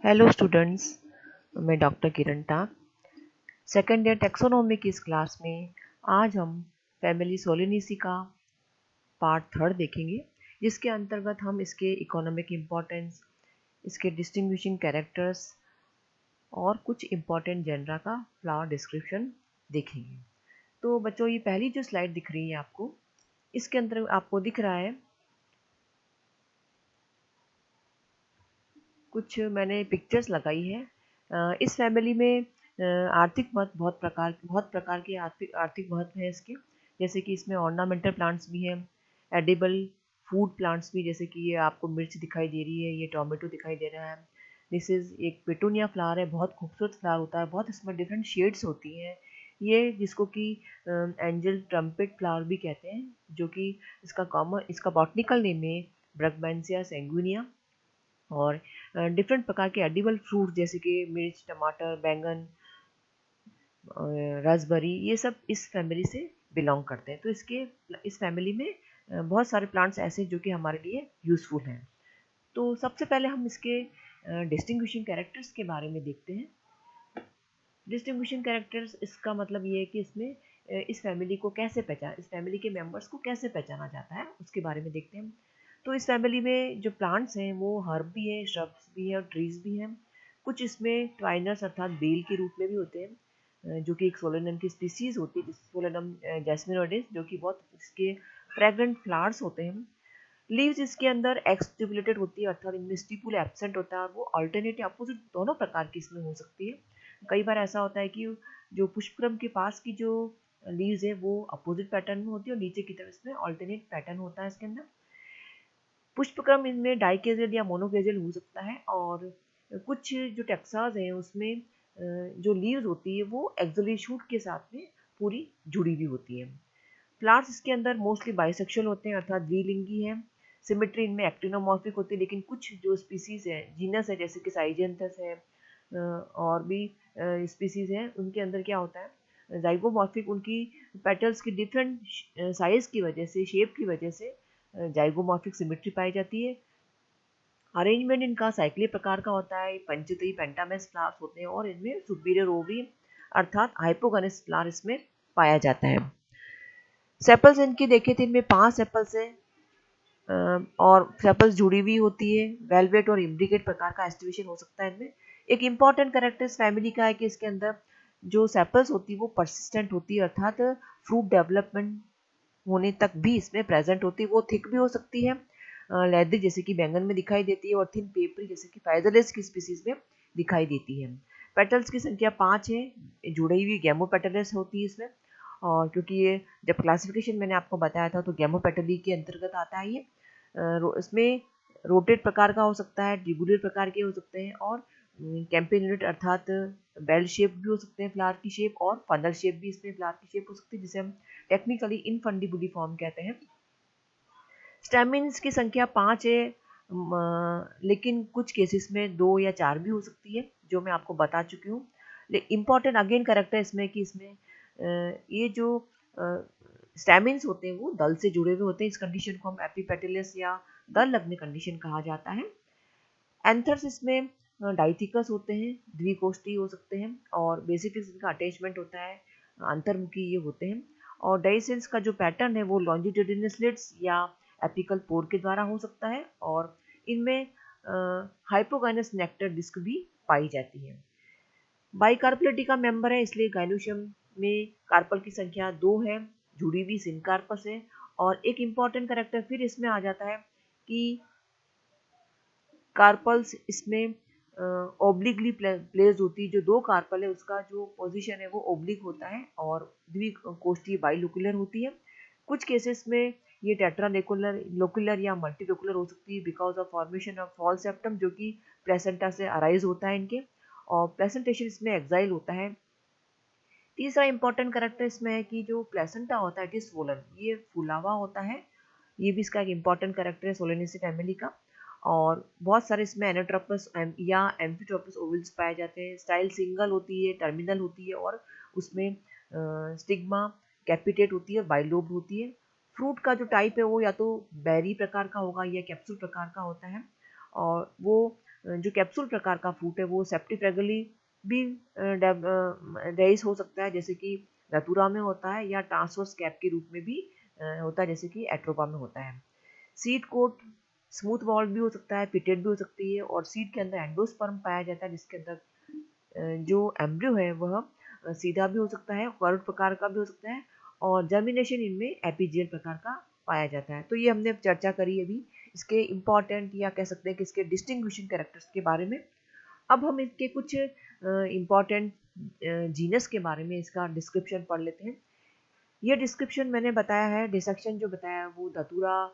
Hello students, मैं doctor किरण टाक। Second year taxonomy की इस क्लास में आज हम फैमिली सोलेनेसी का पार्ट थर्ड देखेंगे, जिसके अंतर्गत हम इसके इकोनॉमिक इम्पोर्टेंस, इसके डिस्टिंग्विशिंग कैरेक्टर्स और कुछ इम्पोर्टेंट जेनरा का फ्लावर डिस्क्रिप्शन देखेंगे। तो बच्चों, ये पहली जो स्लाइड दिख रही है आपको, इसके अंदर आपको दिख रहा है कुछ मैंने पिक्चर्स लगाई है। इस फैमिली में आर्थिक महत्व बहुत प्रकार के आर्थिक आर्थिक महत्व है इसके। जैसे कि इसमें ऑर्नामेंटल प्लांट्स भी हैं, एडिबल फूड प्लांट्स भी, जैसे कि ये आपको मिर्च दिखाई दे रही है, ये टोमेटो दिखाई दे रहा है। दिस इज़ एक पेटूनिया फ्लावर है, बहुत खूबसूरत फ्लावर होता है, बहुत इसमें डिफरेंट शेड्स होती हैं। ये जिसको कि एंजल ट्रम्पेट फ्लावर भी कहते हैं, जो कि इसका बॉटनिकल नेम है ब्रगमैंसिया सैंगुइनिया। और डिफरेंट प्रकार के एडिबल फ्रूट जैसे कि मिर्च, टमाटर, बैंगन, रास्पबेरी, ये सब इस फैमिली से बिलोंग करते हैं। तो इस फैमिली में बहुत सारे प्लांट्स ऐसे जो कि हमारे लिए यूज़फुल हैं। तो सबसे पहले हम इसके डिस्टिंग्विशिंग कैरेक्टर्स के बारे में देखते हैं। डिस्टिंग्विशिंग कैरेक्टर्स, इसका मतलब ये है कि इस फैमिली के मेंबर्स को कैसे पहचाना जाता है, उसके बारे में देखते हैं। तो इस फैमिली में जो प्लांट्स हैं वो हर्ब भी है, श्रब्स भी है और ट्रीज भी हैं। कुछ इसमें ट्वाइनर्स अर्थात बेल के रूप में भी होते हैं, जो कि एक सोलेनम की स्पीसीज होती है, सोलेनम जैस्मिनोइडिस, जो कि बहुत इसके फ्रेग्रेंट फ्लावर्स होते हैं। लीव्स इसके अंदर एक्सटिपुलेटेड होती है, अर्थात इनमें स्टिपुल एब्सेंट होता है। वो अल्टरनेट या अपोजिट दोनों प्रकार की इसमें हो सकती है। कई बार ऐसा होता है कि जो पुष्पक्रम के पास की जो लीव्स है वो अपोजिट पैटर्न में होती है और नीचे की तरफ इसमें अल्टरनेट पैटर्न होता है इसके अंदर। पुष्पक्रम इनमें डाइकेजल या मोनोकेजल हो सकता है। और कुछ जो टेक्सास हैं उसमें जो लीव्स होती है वो एक्सुअली शूट के साथ में पूरी जुड़ी हुई होती है। प्लांट्स इसके अंदर मोस्टली बाइसेक्सुअल होते हैं, अर्थात द्विलिंगी हैं। सिमेट्री इनमें एक्टिनोमॉर्फिक होती है, लेकिन कुछ जो स्पीसीज है, जीनस है, जैसे कि साइजेंथस है और भी स्पीसीज हैं, उनके अंदर क्या होता है, जाइगोमॉर्फिक, उनकी पेटल्स की डिफरेंट साइज की वजह से, शेप की वजह से जाइगोमॉर्फिक सिमेट्री पाई जाती है। अरेंजमेंट इनका साइक्लिक प्रकार का होता है, पंचतई पेंटामेस फ्लावर्स होते हैं और इनमें सुपीरियर ओवरी अर्थात हाइपोगोनस फ्लावर इसमें पाया जाता है। सेपल्स इनकी देखे थे, इनमें 5 सेपल्स हैं और सेपल्स जुड़ी हुई होती है। वेलवेट और इम्ब्रिकेट प्रकार का एस्टिवेशन हो सकता है इनमें। एक इम्पॉर्टेंट कैरेक्टर इस फैमिली का है कि इसके अंदर जो सेपल्स होती है वो परसिस्टेंट होती है, अर्थात फ्रूट डेवलपमेंट होने तक भी इसमें प्रेजेंट होती है। वो थिक भी हो सकती है, लेदरी जैसे कि बैंगन में दिखाई देती है, और थिन पेपरी जैसे कि फाइजलेस की स्पीसीज में दिखाई देती है। पेटल्स की संख्या 5 है, जुड़ी हुई गैमो पेटल्स होती है इसमें। और क्योंकि ये जब क्लासिफिकेशन मैंने आपको बताया था तो गैमो पेटली के अंतर्गत आता है ये। इसमें रोटेट प्रकार का हो सकता है, ट्यूबुलर प्रकार के हो सकते हैं और कैंपेन्यूलेट अर्थात बेल शेप भी हो सकते हैं फ्लावर की शेप, और फनल शेप भी इसमें फ्लावर की शेप हो सकती है, जिसे हम टेक्निकली इनफंडिबुली फॉर्म कहते हैं। स्टैमिन्स की संख्या 5 है, लेकिन कुछ केसेस में 2 या 4 भी हो सकती है, जो मैं आपको बता चुकी हूँ। इम्पॉर्टेंट अगेन करेक्टर इसमें कि इसमें ये जो स्टैमिन्स होते हैं वो दल से जुड़े हुए होते हैं। इस कंडीशन को हम एपिपेटलस या दल लगने कंडीशन कहा जाता है। एंथर्स इसमें डाइथिकस होते हैं, द्विकोष्ठी हो सकते हैं और बेसिकली इनका अटैचमेंट होता है, अंतर्मुखी ये होते हैं। और डाइसेंस का जो पैटर्न है वो लॉन्जिट्यूडिनल स्लिट्स या एपिकल पोर के द्वारा हो सकता है, और इनमें हाइपोगाइनस नेक्टर डिस्क भी पाई जाती है। बाइकार्पलेटी का मेंबर है, इसलिए गाइनोशियम में कार्पल की संख्या 2 है, जुड़ी हुई सिनकार्पस है। और एक इम्पॉर्टेंट करेक्टर फिर इसमें आ जाता है कि कार्पल्स इसमें ओब्लिकली प्लेस्ड होती है। जो 2 कार्पल है उसका जो पोजीशन है वो ओब्लिक होता है और द्विकोष्ठीय बाइलोकुलर होती है। कुछ केसेस में ये टेट्रालोकुलर, लोकुलर या मल्टीलोकुलर हो सकती है because of formation of fall septum, जो कि प्लेसेंटा से अराइज होता है इनके, और प्लेसेंटेशन इसमें एक्साइल होता है। तीसरा इंपॉर्टेंट करेक्टर इसमें है कि जो प्लेसेंटा होता है इट इज स्वोलन, ये फूला हुआ होता है। ये भी इसका एक इंपॉर्टेंट करेक्टर है सोलेनेसी फैमिली का। और बहुत सारे इसमें एनाट्रोपस या एम्फिट्रोपस ओवल्स पाए जाते हैं। स्टाइल सिंगल होती है, टर्मिनल होती है और उसमें स्टिग्मा कैपिटेट होती है, बाइलोब होती है। फ्रूट का जो टाइप है वो या तो बेरी प्रकार का होगा या कैप्सूल प्रकार का होता है, और वो जो कैप्सूल प्रकार का फ्रूट है वो सेप्टिफ्रेगली भी रेस हो सकता है, जैसे कि धतूरा में होता है, या ट्रांसवर्स कैप के रूप में भी होता है, जैसे कि एट्रोपा में होता है। सीड कोट स्मूथ वॉल्ड भी हो सकता है, पिटेड भी हो सकती है, और सीड के अंदर एंडोस्पर्म पाया जाता है, जिसके अंदर जो एम्ब्रियो है वह सीधा भी हो सकता है, कर्व प्रकार का भी हो सकता है, और जर्मिनेशन इनमें एपीजियल प्रकार का पाया जाता है। तो ये हमने चर्चा करी अभी इसके इम्पॉर्टेंट या कह सकते हैं कि इसके डिस्टिंग्विशिंग कैरेक्टर्स के बारे में। अब हम इसके कुछ इम्पॉर्टेंट जीनस के बारे में इसका डिस्क्रिप्शन पढ़ लेते हैं। ये डिस्क्रिप्शन मैंने बताया है, डिसेक्शन जो बताया है वो धतूरा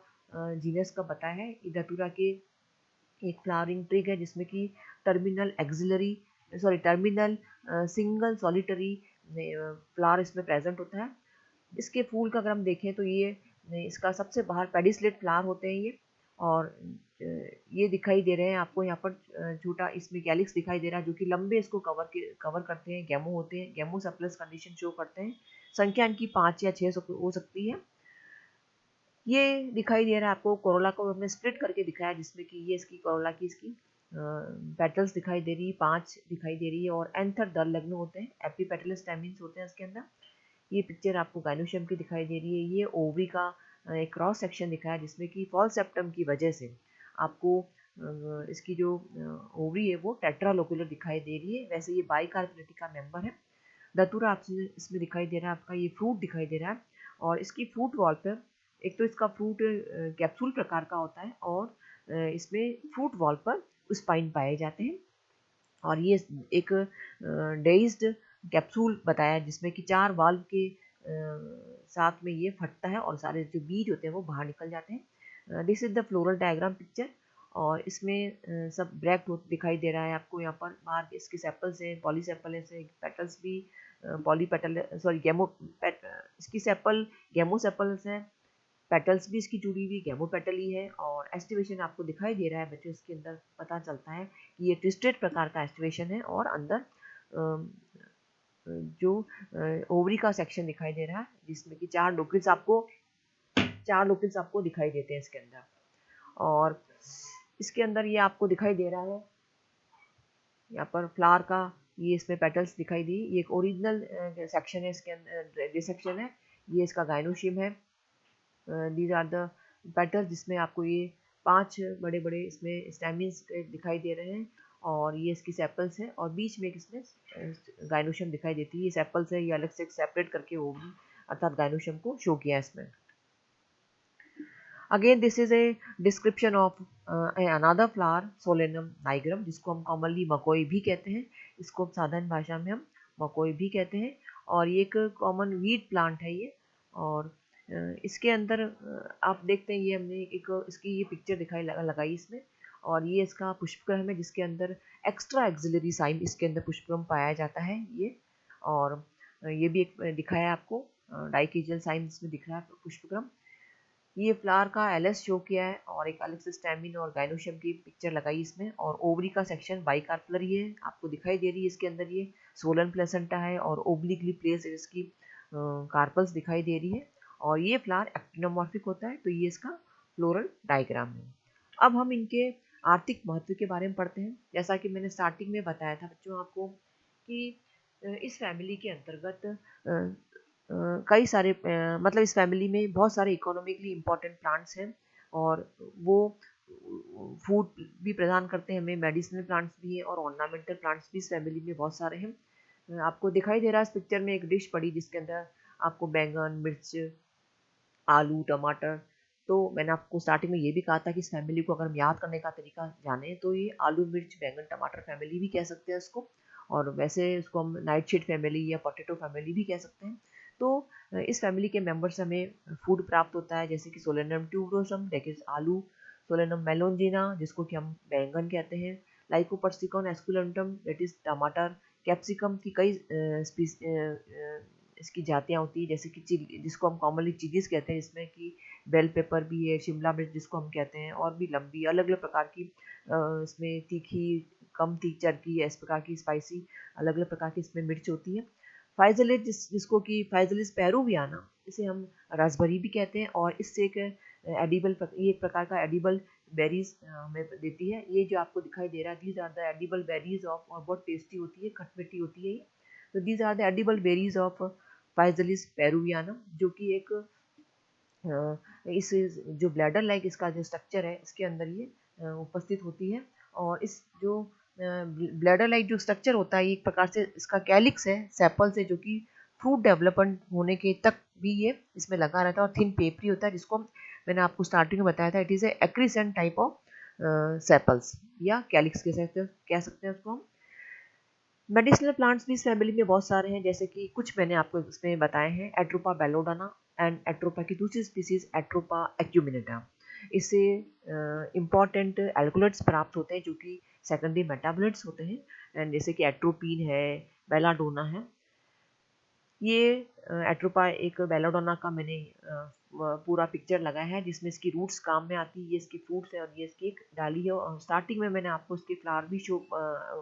जीनस का बताया है। ये धतूरा के एक फ्लावरिंग ट्रिग है जिसमें कि टर्मिनल सिंगल सॉलिटरी फ्लावर इसमें प्रेजेंट होता है। इसके फूल का अगर हम देखें तो ये इसका सबसे बाहर पेडिसलेट फ्लावर होते हैं ये, और ये दिखाई दे रहे हैं आपको यहाँ पर छोटा इसमें कैलिक्स दिखाई दे रहा है, जो कि लंबे इसको कवर करते हैं, गैमो होते हैं, गैमो सरप्लस कंडीशन शो करते हैं। संख्या इनकी 5 या 6 हो सकती है। ये दिखाई दे रहा है आपको, कोरोला को हमने स्प्लिट करके दिखाया, जिसमें कि ये इसकी कोरोला की इसकी पेटल्स दिखाई दे रही है, 5 दिखाई दे रही है, और एंथर दल लग्न होते हैं, एपीपेटल स्टैमिन्स होते हैं इसके अंदर। ये पिक्चर आपको गाइनोशियम की दिखाई दे रही है। ये ओवरी का एक क्रॉस सेक्शन दिखाया, जिसमें कि फॉल सेप्टम की वजह से आपको इसकी जो ओवरी है वो टेट्रालोकुलर दिखाई दे रही है। वैसे ये बाइकार्पेलिटी का मेंबर है। धतूरा आपसे इसमें दिखाई दे रहा है, आपका ये फ्रूट दिखाई दे रहा है, और इसकी फ्रूट वॉल पर एक तो इसका फ्रूट कैप्सूल प्रकार का होता है, और इसमें फ्रूट वॉल पर स्पाइन पाए जाते हैं। और ये एक डेइज्ड कैप्सूल बताया, जिसमें कि 4 वाल्व के साथ में ये फटता है, और सारे जो बीज होते हैं वो बाहर निकल जाते हैं। This is the floral diagram picture, और इसमें सब ब्रैक्ट दिखाई दे रहा है आपको। यहाँ पर बाहर इसके सेपल्स हैं, पॉलीसेपल है, पेटल्स भी पॉलीपेटल सॉरी इसकी सेपल गैमोसेपल्स हैं, पेटल्स भी इसकी जुड़ी हुई गैमोपेटल ही है, और एस्टिवेशन आपको दिखाई दे रहा है बच्चों। इसके अंदर पता चलता है कि ये ट्विस्टेड प्रकार का एस्टिवेशन है, और अंदर जो ओवरी का सेक्शन दिखाई दे रहा है, जिसमें कि 4 लोकल्स आपको दिखाई देते हैं इसके अंदर। और इसके अंदर ये आपको दिखाई दे रहा है यहाँ पर फ्लावर का, ये इसमें पेटल्स दिखाई दी। ये एक ओरिजिनल सेक्शन है, इसके अंदर डिसेक्शन है। ये इसका गाइनोशियम है। दीज आर द पेटल्स, जिसमें आपको ये 5 बड़े बड़े इसमें स्टैमिन्स दिखाई दे रहे हैं, और ये इसकी सेपल्स है, और बीच में इसमें गाइनोशियम दिखाई देती है। ये सेपल्स है, ये अलग से सेपरेट करके ओवरी अर्थात गाइनोशियम को शो किया है इसमें। Again this is a description of another flower, Solanum nigrum, जिसको हम कॉमनली मकोई भी कहते हैं। इसको साधारण भाषा में हम मकोई भी कहते हैं, और ये एक कॉमन वीड प्लांट है ये। और इसके अंदर आप देखते हैं, ये हमने एक इसकी ये पिक्चर लगाई इसमें, और ये इसका पुष्पक्रम है, जिसके अंदर एक्स्ट्रा एक्सिलरी साइन इसके अंदर पुष्पक्रम पाया जाता है ये। और ये भी एक दिखाया है आपको, डाइकेजियल साइन इसमें दिख रहा है पुष्पक्रम। ये फ्लावर का एलएस शो किया है, और एक अलग से स्टैमिन और गाइनोशियम की पिक्चर लगाई इसमें, और ओवरी का सेक्शन बाइकार्पलर ही है, आपको दिखाई दे रही है। इसके अंदर ये सोलन प्लेसेंटा है, और ओब्लिकली प्लेस इसकी कार्पल्स दिखाई दे रही है, और ये फ्लावर एक्टिनोमॉर्फिक होता है। तो ये इसका फ्लोरल डायग्राम है। अब हम इनके आर्थिक महत्व के बारे में पढ़ते हैं। जैसा कि मैंने स्टार्टिंग में बताया था बच्चों आपको कि इस फैमिली के अंतर्गत कई सारे मतलब इस फैमिली में बहुत सारे इकोनॉमिकली इम्पॉर्टेंट प्लांट्स हैं, और वो फूड भी प्रदान करते हैं हमें, मेडिसिनल प्लांट्स भी हैं, और ऑर्नामेंटल प्लांट्स भी इस फैमिली में बहुत सारे हैं। आपको दिखाई दे रहा है इस पिक्चर में एक डिश पड़ी, जिसके अंदर आपको बैंगन, मिर्च, आलू, टमाटर। तो मैंने आपको स्टार्टिंग में ये भी कहा था कि इस फैमिली को अगर हम याद करने का तरीका जाने तो ये आलू, मिर्च, बैंगन, टमाटर फैमिली भी कह सकते हैं इसको, और वैसे इसको हम नाइटशेड फैमिली या पोटैटो फैमिली भी कह सकते हैं। तो इस फैमिली के मेंबर्स हमें फूड प्राप्त होता है, जैसे कि सोलेनम ट्यूबरोसम दैट इज आलू, सोलेनम मेलोंजिना जिसको कि हम बैंगन कहते हैं, लाइकोपर्सिकॉन एस्कुलेंटम दैट इज टमाटर, कैप्सिकम की कई इसकी जातियाँ होती है, जैसे कि चिली जिसको हम कॉमनली चिलीज कहते हैं, इसमें कि बेल पेपर भी है, शिमला मिर्च जिसको हम कहते हैं, और भी लंबी अलग अलग प्रकार की इसमें तीखी, कम तीख, चरकी, इस प्रकार की स्पाइसी अलग अलग प्रकार की इसमें मिर्च होती है। फाइजलिस जिसको कि फाइजलिस पेरूवियाना, इसे हम रासबेरी भी कहते हैं, और इससे एक एडिबल, ये एक प्रकार का एडिबल बेरीज हमें देती है। ये जो आपको दिखाई दे रहा है, these are the edible berries of, और बहुत टेस्टी होती है, खटमिठी होती है ये। तो these are the edible berries of Physalis peruviana, जो कि एक इस जो ब्लैडर लाइक इसका जो स्ट्रक्चर है इसके अंदर ये उपस्थित होती है। और इस जो ब्लैडर लाइक जो स्ट्रक्चर होता है, एक प्रकार से इसका कैलिक्स है सेपल से, जो कि फ्रूट डेवलपमेंट होने के तक भी ये इसमें लगा रहता है, और थिन पेपरी होता है, जिसको मैंने आपको स्टार्टिंग में बताया था, it is a accrescent type of sepals या कैलिक्स कह सकते हैं उसको हम। मेडिसिनल प्लांट्स भी इस फैमिली में बहुत सारे हैं, जैसे कि कुछ मैंने आपको इसमें बताए हैं, एट्रोपा बेलोडाना एंड एट्रोपा की दूसरी स्पीसीज एट्रोपा एक्यूमिनेटा। इससे इम्पॉर्टेंट एल्कोलॉइड्स प्राप्त होते हैं, जो कि सेकेंडरी मेटाबोलाइट्स होते हैं, एंड जैसे कि एट्रोपीन है, बेलाडोना है। ये एट्रोपा एक बेलाडोना का मैंने पूरा पिक्चर लगाया है, जिसमें इसकी रूट्स काम में आती है, ये इसकी फ्रूट्स है और ये इसकी एक डाली है। और स्टार्टिंग में मैंने आपको इसके फ्लावर भी शो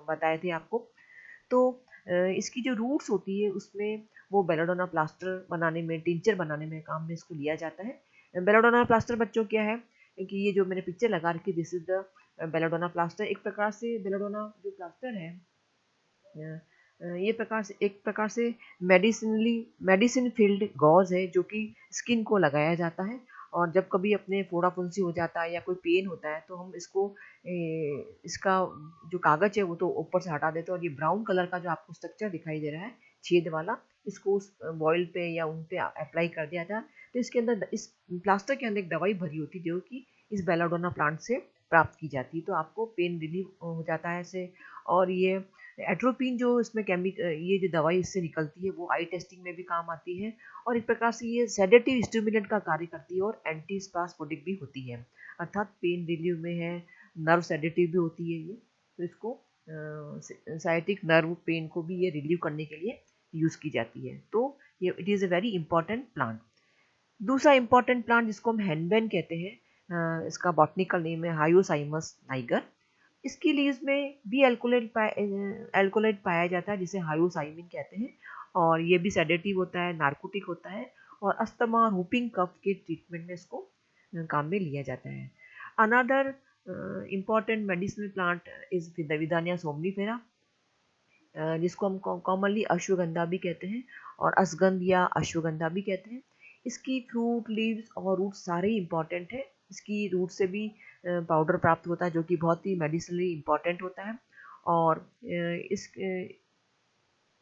बताए थे आपको। तो इसकी जो रूट्स होती है उसमें वो बेलाडोना प्लास्टर बनाने में, टिंचर बनाने में काम में इसको लिया जाता है। बेलाडोना प्लास्टर बच्चों क्या है कि ये जो मैंने पिक्चर लगा रखी, this is the belladonna plaster. एक प्रकार से बेलाडोना जो प्लास्टर है, ये एक प्रकार से मेडिसिन फील्ड गॉज है, जो कि स्किन को लगाया जाता है। और जब कभी अपने फोड़ा फुंसी हो जाता है या कोई पेन होता है, तो हम इसको इसका जो कागज है वो तो ऊपर से हटा देते हैं, और ये ब्राउन कलर का जो आपको स्ट्रक्चर दिखाई दे रहा है छेद वाला, इसको उस बॉयल पे या उन पे अप्लाई कर दिया जाता है। तो इसके अंदर, इस प्लास्टर के अंदर एक दवाई भरी होती है, जो कि इस बेलाडोना प्लांट से प्राप्त की जाती है। तो आपको पेन रिलीव हो जाता है इससे। और ये एट्रोपिन जो इसमें ये जो दवाई इससे निकलती है, वो आई टेस्टिंग में भी काम आती है, और एक प्रकार से ये सेडेटिव स्टिमुलेंट का कार्य करती है, और एंटी स्पास्मोडिक भी होती है, अर्थात पेन रिलीव में है, नर्व सेडेटिव भी होती है ये। तो इसको साइटिक नर्व पेन को भी ये रिलीव करने के लिए यूज की जाती है। तो ये it is a very important plant. दूसरा इंपॉर्टेंट प्लांट जिसको हम हैनबेन कहते हैं, इसका बॉटनिकल नेम है हायोसाइमस नाइगर। इसकी लीव्स में भी एल्कोलाइड पाया जाता है, जिसे हायोसाइमिन कहते हैं, और ये भी सेडेटिव होता है, नार्कोटिक होता है, और अस्थमा और हुपिंग कफ के ट्रीटमेंट में इसको काम में लिया जाता है। Another important medicinal plant is Withania somnifera, जिसको हम कॉमनली अश्वगंधा भी कहते हैं, और असगंध या अश्वगंधा भी कहते हैं। इसकी फ्रूट, लीव्स और रूट सारे ही इंपॉर्टेंट है। इसकी रूट से भी पाउडर प्राप्त होता है, जो कि बहुत ही मेडिसिनली इंपॉर्टेंट होता है, और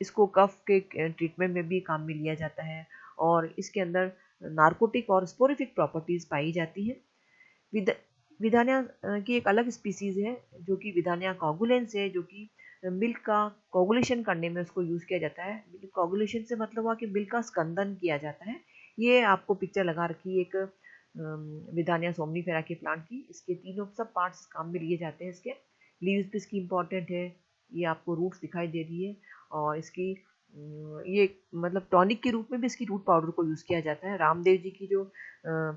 इसको कफ के ट्रीटमेंट में भी काम में लिया जाता है, और इसके अंदर नार्कोटिक और स्पोरिफिक प्रॉपर्टीज पाई जाती हैं। विद विदानिया की एक अलग स्पीसीज है, जो कि विदानिया कोगुलेंस है, जो कि मिल्क का कोगुलेशन करने में उसको यूज़ किया जाता है। मिल्क कोगुलेशन से मतलब हुआ कि मिल्क का स्कंदन किया जाता है। ये आपको पिक्चर लगा रखी एक विदानिया सोमनीफेरा के प्लांट की। इसके तीनों सब पार्ट्स काम में लिए जाते हैं। इसके लीव्स भी इसकी इम्पॉर्टेंट है, ये आपको रूट्स दिखाई दे रही है, और इसकी ये मतलब टॉनिक के रूप में भी इसकी रूट पाउडर को यूज़ किया जाता है। रामदेव जी की जो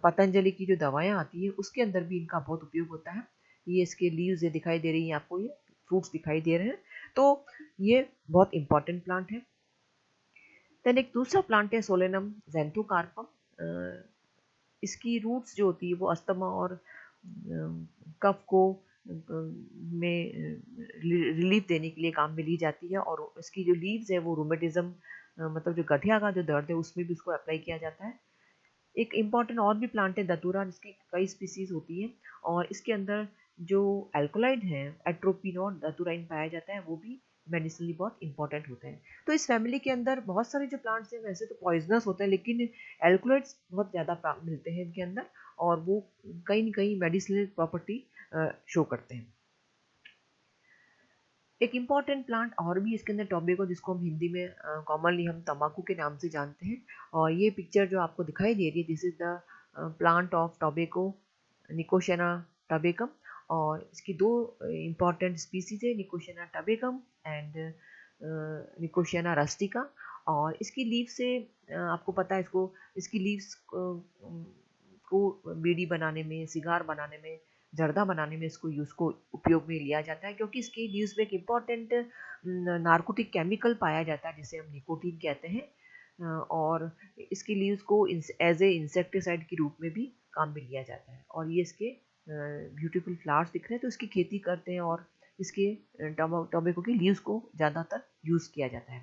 पतंजलि की जो दवाएं आती है, उसके अंदर भी इनका बहुत उपयोग होता है। ये इसके लीव्स ये दिखाई दे रही हैं आपको, ये फ्रूट्स दिखाई दे रहे हैं। तो ये बहुत इंपॉर्टेंट प्लांट है। देन एक दूसरा प्लांट है सोलेनम ज़ेंथोकार्पम। इसकी रूट्स जो होती है वो अस्थमा और कफ को में रिलीफ देने के लिए काम में ली जाती है, और इसकी जो लीव्स है वो रोमेटिज्म, मतलब जो गठिया का जो दर्द है उसमें भी उसको अप्लाई किया जाता है। एक इम्पॉर्टेंट और भी प्लांट है दतूरा, जिसकी कई स्पीसीज होती है, और इसके अंदर जो एल्कोलाइड है एट्रोपिन और दतुराइन पाया जाता है, वो भी मेडिसिनली बहुत इंपॉर्टेंट होते हैं। तो इस फैमिली के अंदर बहुत सारे जो प्लांट्स हैं वैसे तो पॉइजनस होते हैं, लेकिन एल्कोलाइड्स बहुत ज़्यादा मिलते हैं इनके अंदर, और वो कहीं न कहीं मेडिसिनल प्रॉपर्टी शो करते हैं। एक इम्पॉर्टेंट प्लांट और भी इसके अंदर टोबैको, जिसको हम हिंदी में कॉमनली हम तम्बाकू के नाम से जानते हैं, और ये पिक्चर जो आपको दिखाई दे रही है, this is the plant of tobacco, Nicotiana tabacum. और इसकी दो इम्पॉर्टेंट स्पीसीज है, निकोशियाना टबेकम एंड निकोशियाना रस्टिका। और इसकी लीव से आपको पता है, इसकी लीव्स को बीड़ी बनाने में, सिगार बनाने में, जर्दा बनाने में इसको उपयोग में लिया जाता है, क्योंकि इसकी लीव्स में एक इम्पॉर्टेंट नार्कोटिक केमिकल पाया जाता है, जिसे हम निकोटीन कहते हैं। और इसकी लीव्स को एज ए इंसेक्टिसाइड के रूप में भी काम में लिया जाता है। और ये इसके ब्यूटीफुल फ्लावर्स दिख रहे हैं, तो इसकी खेती करते हैं और इसके टोबैको की लीव्स को ज़्यादातर यूज़ किया जाता है।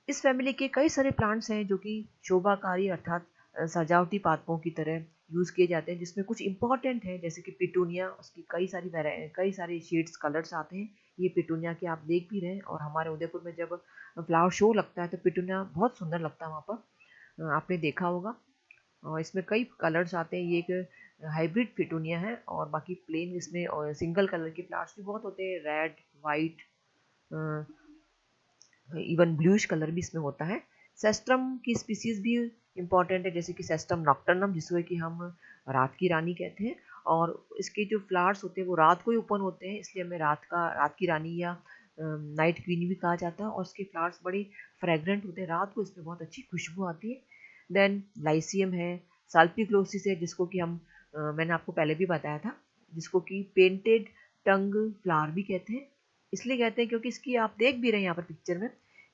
इस फैमिली के कई सारे प्लांट्स हैं जो कि शोभाकारी अर्थात सजावटी पादपों की तरह यूज़ किए जाते हैं, जिसमें कुछ इंपॉर्टेंट है जैसे कि पिटूनिया, उसकी कई सारे शेड्स कलर्स आते हैं। ये पिटूनिया के आप देख भी रहे हैं, और हमारे उदयपुर में जब फ्लावर शो लगता है तो पिटूनिया बहुत सुंदर लगता है वहाँ पर, आपने देखा होगा। और इसमें कई कलर्स आते हैं। ये एक हाइब्रिड पिटूनिया है, और बाकी प्लेन इसमें सिंगल कलर के फ्लावर्स भी बहुत होते हैं, red, white, even bluish colour भी इसमें होता है। सेस्ट्रम की स्पीसीज भी इम्पॉर्टेंट है, जैसे कि सेस्ट्रम नॉक्टर्नम, जिसको कि हम रात की रानी कहते हैं, और इसके जो फ्लावर्स होते हैं वो रात को ही ओपन होते हैं, इसलिए हमें रात की रानी या नाइट क्वीन भी कहा जाता है। और इसके फ्लावर्स बड़े फ्रेग्रेंट होते हैं, रात को इसमें बहुत अच्छी खुशबू आती है। देन लाइसियम है, साल्पिक्लोसिस है, जिसको कि हम मैंने आपको पहले भी बताया था, जिसको कि पेंटेड टंग फ्लावर भी कहते हैं। इसलिए कहते हैं क्योंकि इसकी आप देख भी रहे हैं यहाँ पर पिक्चर में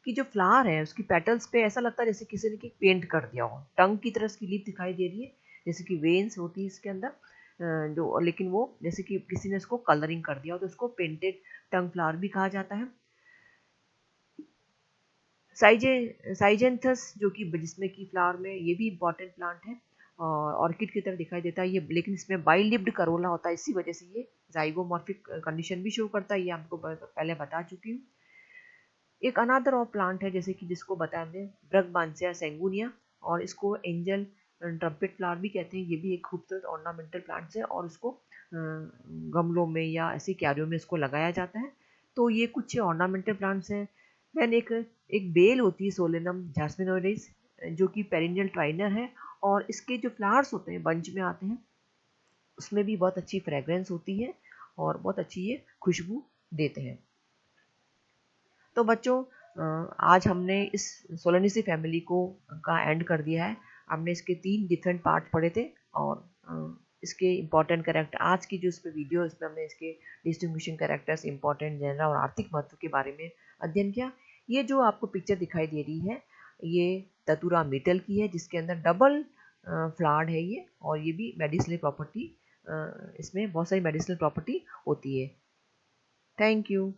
कि जो फ्लावर है उसकी पेटल्स पे ऐसा लगता है जैसे किसी ने पेंट कर दिया हो। टंग की तरह इसकी लीफ दिखाई दे रही है, जैसे कि वेन्स होती है इसके अंदर, जो लेकिन वो जैसे कि किसी ने इसको कलरिंग कर दिया हो, तो उसको पेंटेड टंग फ्लावर भी कहा जाता है। साइजेंथस, जो कि जिसमें कि फ्लावर में ये भी इंपॉर्टेंट प्लांट है, और ऑर्किड की तरह दिखाई देता है ये, लेकिन इसमें बाइलिप्ड करोला होता है, इसी वजह से ये जाइगोमॉर्फिक कंडीशन भी शो करता है, ये आपको पहले बता चुकी हूँ। एक अनादर और प्लांट है जैसे कि जिसको बताया हमने, ब्रगमांसिया सेंगुनिया, और इसको एंजल ट्रम्पेट फ्लावर भी कहते हैं। ये भी एक खूबसूरत ऑर्नामेंटल प्लांट्स है, और इसको गमलों में या ऐसी क्यारियों में इसको लगाया जाता है। तो ये कुछ ऑर्नामेंटल प्लांट्स हैं। देन एक बेल होती है, सोलेनम जैस्मिनोइडिस, जो कि पेरिनियल ट्राइनर है, और इसके जो फ्लावर्स होते हैं बंच में आते हैं, उसमें भी बहुत अच्छी फ्रेग्रेंस होती है और बहुत अच्छी ये खुशबू देते हैं। तो बच्चों, आज हमने इस सोलेनेसी फैमिली को का एंड कर दिया है। हमने इसके 3 डिफरेंट पार्ट पढ़े थे, और इसके इम्पॉर्टेंट कैरेक्टर, आज की जो इसमें वीडियो, इसमें हमने इसके डिस्टिंग्विशिंग कैरेक्टर्स, इम्पॉर्टेंट जनरल और आर्थिक महत्व के बारे में अध्ययन किया। ये जो आपको पिक्चर दिखाई दे रही है, ये धतूरा मीटल की है, जिसके अंदर डबल फ्लावर्ड है ये, और ये भी मेडिसिनल प्रॉपर्टी, इसमें बहुत सारी मेडिसिनल प्रॉपर्टी होती है। Thank you.